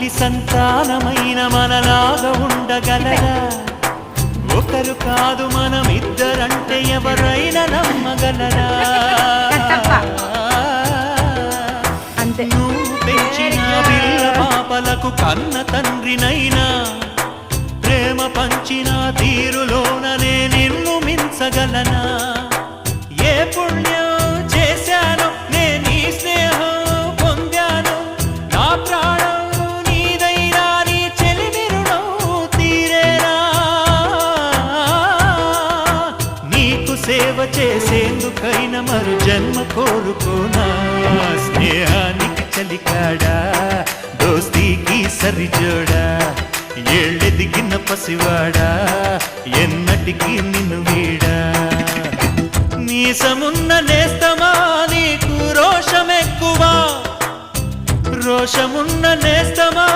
తల్లి సంతానమైన మనలాగా ఉండగలరా? ఒకరు కాదు మనమిద్దరంటే ఎవరైనా నమ్మగలరా? నువ్వు పెంచిన పిల్ల పాపలకు కన్న తండ్రినైనా ప్రేమ పంచిన తీరులోననే నిన్ను మించగలనా? ఏ పుణ్యం చేశాను నేను ఈ స్నేహం పొందాను, నా ప్రాణం నీదైనా నీ చెలిమి రుణం తీరేనా? నీకు సేవ చేసేందుకైనా మరు జన్మ కోరుకోనా? స్నేహానికి చలికాడా, దోస్తీకి సరిజోడా, ఏళ్ళెదిగిన పసివాడా ఎన్నటికీ నిన్ను వీడా? మీసమున్న నేస్తమా నీకు రోషమెక్కువా, రోషమున్న నేస్తమా